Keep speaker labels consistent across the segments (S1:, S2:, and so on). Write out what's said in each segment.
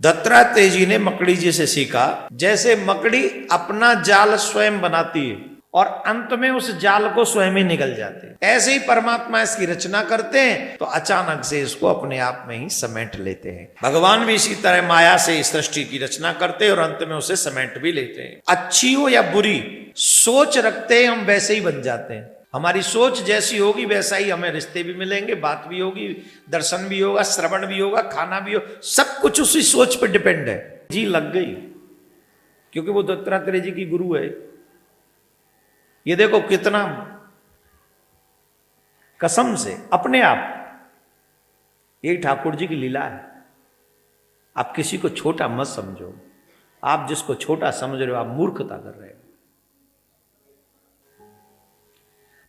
S1: दत्तात्रेय जी ने मकड़ी जी से सीखा, जैसे मकड़ी अपना जाल स्वयं बनाती है और अंत में उस जाल को स्वयं ही निगल जाती है, ऐसे ही परमात्मा इसकी रचना करते हैं तो अचानक से इसको अपने आप में ही समेट लेते हैं। भगवान भी इसी तरह माया से इस सृष्टि की रचना करते हैं और अंत में उसे समेट भी लेते हैं। अच्छी हो या बुरी सोच रखते हैं हम वैसे ही बन जाते हैं। हमारी सोच जैसी होगी वैसा ही हमें रिश्ते भी मिलेंगे, बात भी होगी, दर्शन भी होगा, श्रवण भी होगा, खाना भी हो, सब कुछ उसी सोच पर डिपेंड है। जी लग गई क्योंकि वो दत्तात्रेय जी की गुरु है। ये देखो कितना कसम से अपने आप, यही ठाकुर जी की लीला है। आप किसी को छोटा मत समझो, आप जिसको छोटा समझ रहे हो आप मूर्खता कर रहे हो।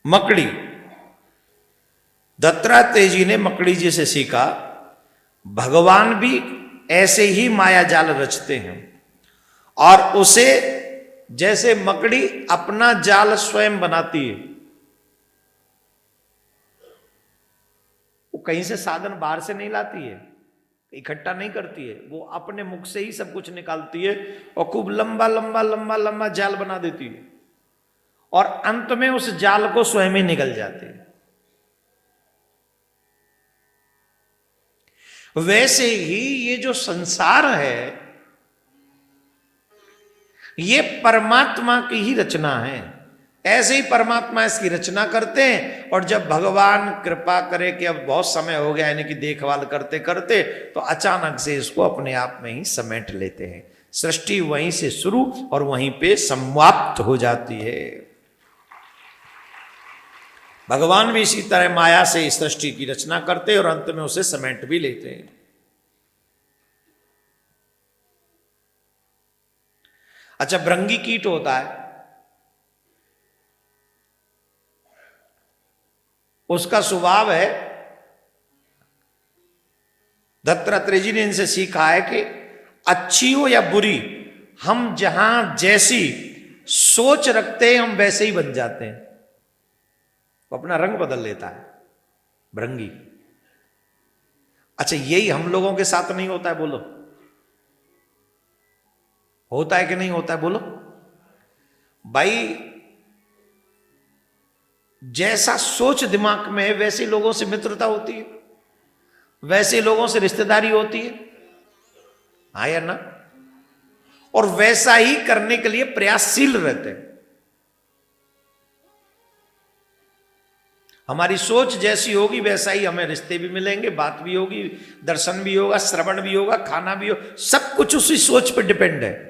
S1: मकड़ी, दत्तात्रेय जी ने मकड़ी जी से सीखा, भगवान भी ऐसे ही माया जाल रचते हैं और उसे जैसे मकड़ी अपना जाल स्वयं बनाती है, वो कहीं से साधन बाहर से नहीं लाती है, इकट्ठा नहीं करती है, वो अपने मुख से ही सब कुछ निकालती है और खूब लंबा लंबा लंबा लंबा जाल बना देती है और अंत में उस जाल को स्वयं ही निगल जाते हैं। वैसे ही ये जो संसार है ये परमात्मा की ही रचना है। ऐसे ही परमात्मा इसकी रचना करते हैं और जब भगवान कृपा करे कि अब बहुत समय हो गया यानी कि देखभाल करते करते, तो अचानक से इसको अपने आप में ही समेट लेते हैं। सृष्टि वहीं से शुरू और वहीं पे समाप्त हो जाती है। भगवान भी इसी तरह माया से इस सृष्टि की रचना करते और अंत में उसे समेट भी लेते हैं। अच्छा, भृंगी कीट होता है, उसका स्वभाव है, दत्तात्रेय जी ने इनसे सीखा है कि अच्छी हो या बुरी हम जहां जैसी सोच रखते हैं हम वैसे ही बन जाते हैं। वो अपना रंग बदल लेता है भृंगी। अच्छा, यही हम लोगों के साथ नहीं होता है? बोलो, होता है कि नहीं होता है? बोलो भाई, जैसा सोच दिमाग में है वैसे लोगों से मित्रता होती है, वैसे लोगों से रिश्तेदारी होती है, हाँ या ना? और वैसा ही करने के लिए प्रयासशील रहते हैं। हमारी सोच जैसी होगी वैसा ही हमें रिश्ते भी मिलेंगे, बात भी होगी, दर्शन भी होगा, श्रवण भी होगा, खाना भी हो, सब कुछ उसी सोच पर डिपेंड है।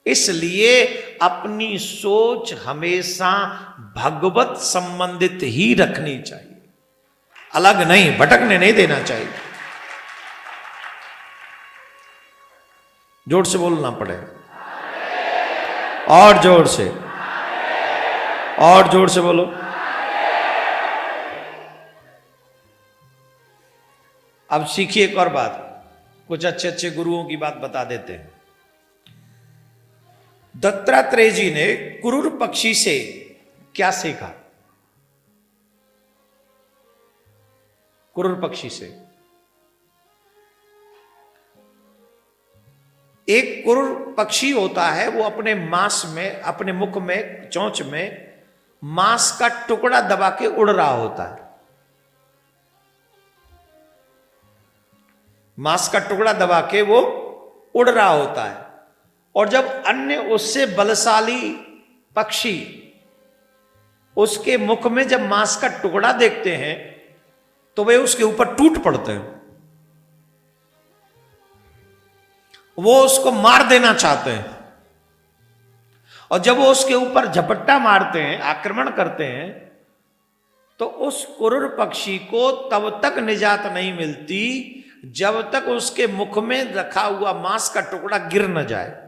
S1: इसलिए अपनी सोच हमेशा भगवत संबंधित ही रखनी चाहिए, अलग नहीं, भटकने नहीं देना चाहिए। जोर से बोलना पड़ेगा, और जोर से, और जोर से बोलो। अब सीखिए एक और बात, कुछ अच्छे अच्छे गुरुओं की बात बता देते हैं। दत्तात्रेय जी ने कुरूर पक्षी से क्या सीखा? कुरूर पक्षी से, एक कुरूर पक्षी होता है, वो अपने मांस में, अपने मुख में, चोंच में मांस का टुकड़ा दबा के उड़ रहा होता है। मांस का टुकड़ा दबा के वो उड़ रहा होता है और जब अन्य उससे बलशाली पक्षी उसके मुख में जब मांस का टुकड़ा देखते हैं तो वे उसके ऊपर टूट पड़ते हैं, वो उसको मार देना चाहते हैं। और जब वो उसके ऊपर झपट्टा मारते हैं, आक्रमण करते हैं, तो उस कुरूर पक्षी को तब तक निजात नहीं मिलती जब तक उसके मुख में रखा हुआ मांस का टुकड़ा गिर न जाए।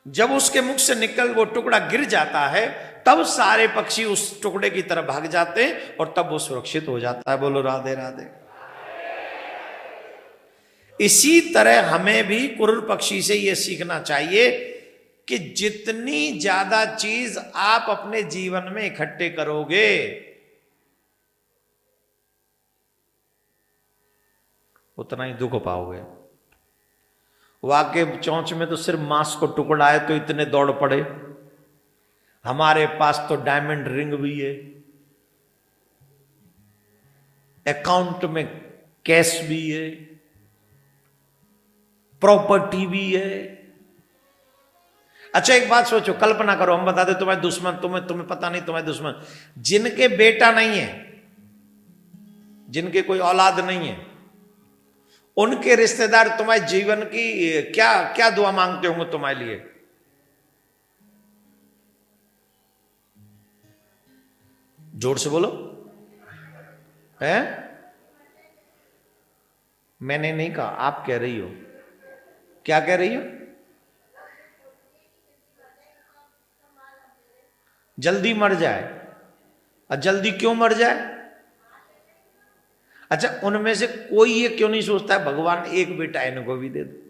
S1: जब उसके मुख से निकल वो टुकड़ा गिर जाता है तब सारे पक्षी उस टुकड़े की तरफ भाग जाते हैं और तब वो सुरक्षित हो जाता है। बोलो राधे राधे। इसी तरह हमें भी कुरूर पक्षी से यह सीखना चाहिए कि जितनी ज्यादा चीज आप अपने जीवन में इकट्ठे करोगे उतना ही दुख पाओगे। वाके चौंच में तो सिर्फ मांस को टुकड़ा है तो इतने दौड़ पड़े, हमारे पास तो डायमंड रिंग भी है, अकाउंट में कैश भी है, प्रॉपर्टी भी है। अच्छा एक बात सोचो, कल्पना करो, हम बता दे तुम्हारे दुश्मन, तुम्हें पता नहीं तुम्हारे दुश्मन, जिनके बेटा नहीं है, जिनके कोई औलाद नहीं है, उनके रिश्तेदार तुम्हारे जीवन की क्या क्या दुआ मांगते होंगे तुम्हारे लिए? जोर से बोलो। है? मैंने नहीं कहा, आप कह रही हो। क्या कह रही हो? जल्दी मर जाए। और जल्दी क्यों मर जाए? अच्छा उनमें से कोई ये क्यों नहीं सोचता है भगवान एक बेटा इनको भी दे दो?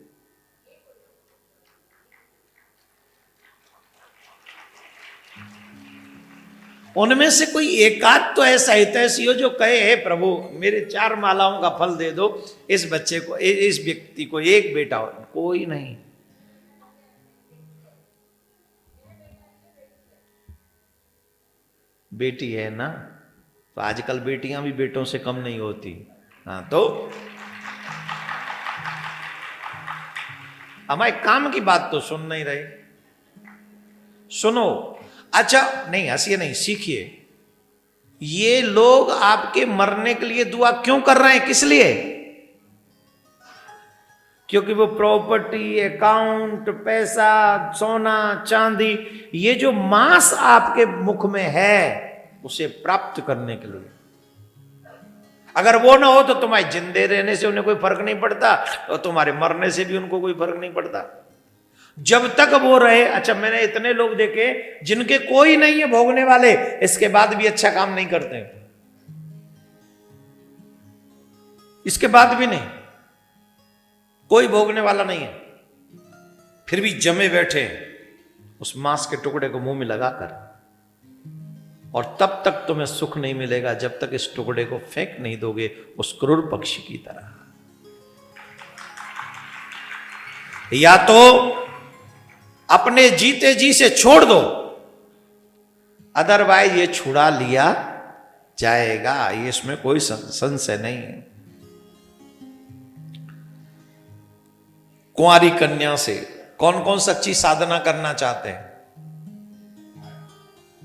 S1: उनमें से कोई एकाध तो ऐसा हितैषी हो जो कहे हे प्रभु मेरे 4 मालाओं का फल दे दो, इस बच्चे को, इस व्यक्ति को एक बेटा हो। कोई नहीं। बेटी है ना, तो आजकल बेटियां भी बेटों से कम नहीं होती। हाँ तो हमारे काम की बात तो सुन नहीं रहे। सुनो। अच्छा नहीं, हंसिए नहीं, सीखिए। ये लोग आपके मरने के लिए दुआ क्यों कर रहे हैं? किस लिए? क्योंकि वो प्रॉपर्टी, अकाउंट, पैसा, सोना, चांदी, ये जो मांस आपके मुख में है उसे प्राप्त करने के लिए। अगर वो ना हो तो तुम्हारे जिंदे रहने से उन्हें कोई फर्क नहीं पड़ता और तुम्हारे मरने से भी उनको कोई फर्क नहीं पड़ता, जब तक वो रहे। अच्छा मैंने इतने लोग देखे जिनके कोई नहीं है भोगने वाले, इसके बाद भी अच्छा काम नहीं करते, इसके बाद भी नहीं, कोई भोगने वाला नहीं है, फिर भी जमे बैठे उस मांस के टुकड़े को मुंह में लगाकर। और तब तक तुम्हें सुख नहीं मिलेगा जब तक इस टुकड़े को फेंक नहीं दोगे उस क्रूर पक्षी की तरह। या तो अपने जीते जी से छोड़ दो, अदरवाइज ये छुड़ा लिया जाएगा, ये इसमें कोई संशय नहीं है। कुंवारी कन्या से कौन कौन सच्ची साधना करना चाहते हैं?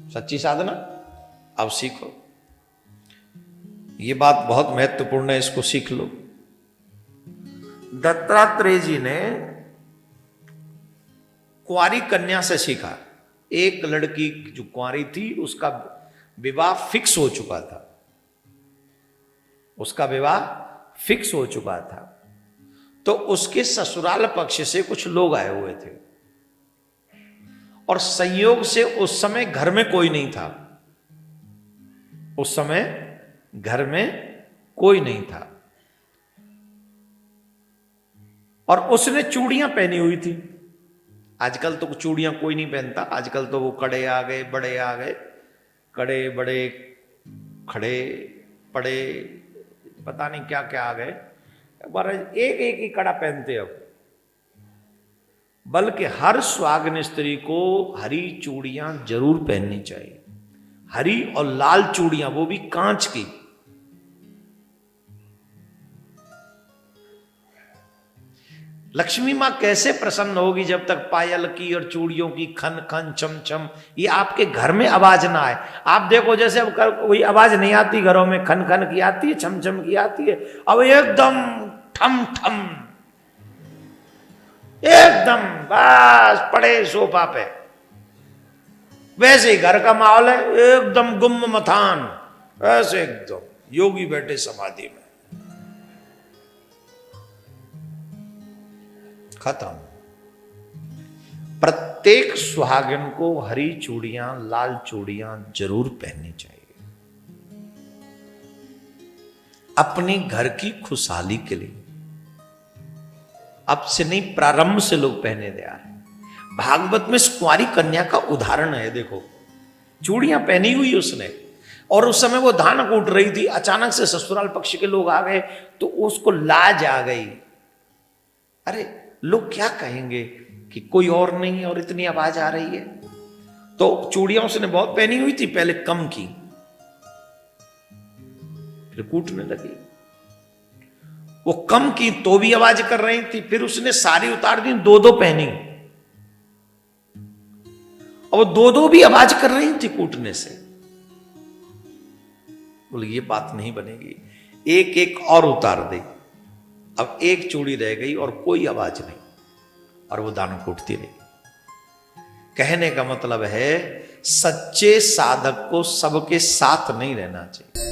S1: सच्ची साधना अब सीखो, ये बात बहुत महत्वपूर्ण है, इसको सीख लो। दत्तात्रेय जी ने कुंवारी कन्या से सीखा। एक लड़की जो कुंवारी थी उसका विवाह फिक्स हो चुका था, उसका विवाह फिक्स हो चुका था, तो उसके ससुराल पक्ष से कुछ लोग आए हुए थे और संयोग से उस समय घर में कोई नहीं था, उस समय घर में कोई नहीं था और उसने चूड़ियां पहनी हुई थी। आजकल तो चूड़ियां कोई नहीं पहनता, आजकल तो वो कड़े आ गए, बड़े आ गए, कड़े बड़े खड़े पड़े, पता नहीं क्या क्या आ गए, एक एक ही कड़ा पहनते अब। बल्कि हर सुहागिन स्त्री को हरी चूड़ियां जरूर पहननी चाहिए, हरी और लाल चूड़ियां, वो भी कांच की। लक्ष्मी मां कैसे प्रसन्न होगी जब तक पायल की और चूड़ियों की खन खन चम चम ये आपके घर में आवाज ना आए। आप देखो जैसे अब कोई आवाज नहीं आती घरों में, खन खन की आती है, छम छम की आती है, अब एकदम ठम ठम, एकदम बस पड़े सोफा पे, वैसे ही घर का माहौल है, एकदम गुम मथान, ऐसे एकदम योगी बैठे समाधि में, खत्म। प्रत्येक सुहागिन को हरी चूड़ियां, लाल चूड़ियां जरूर पहननी चाहिए, अपनी घर की खुशहाली के लिए। अब से नहीं, प्रारंभ से लोग पहने दे आ रहे। भागवत में कुंवारी कन्या का उदाहरण है, देखो चूड़ियां पहनी हुई उसने और उस समय वो धान कूट रही थी, अचानक से ससुराल पक्ष के लोग आ गए तो उसको लाज आ गई। अरे लोग क्या कहेंगे कि कोई और नहीं और इतनी आवाज आ रही है। तो चूड़ियां उसने बहुत पहनी हुई थी, पहले कम की, फिर कूटने लगी। वो कम की तो भी आवाज कर रही थी, फिर उसने सारी उतार दी, दो दो पहनी और वो दो दो भी आवाज कर रही थी कूटने से। बोले ये बात नहीं बनेगी, एक एक और उतार दे। अब एक चूड़ी रह गई और कोई आवाज नहीं, और वो दाना कूटती रही। कहने का मतलब है सच्चे साधक को सबके साथ नहीं रहना चाहिए।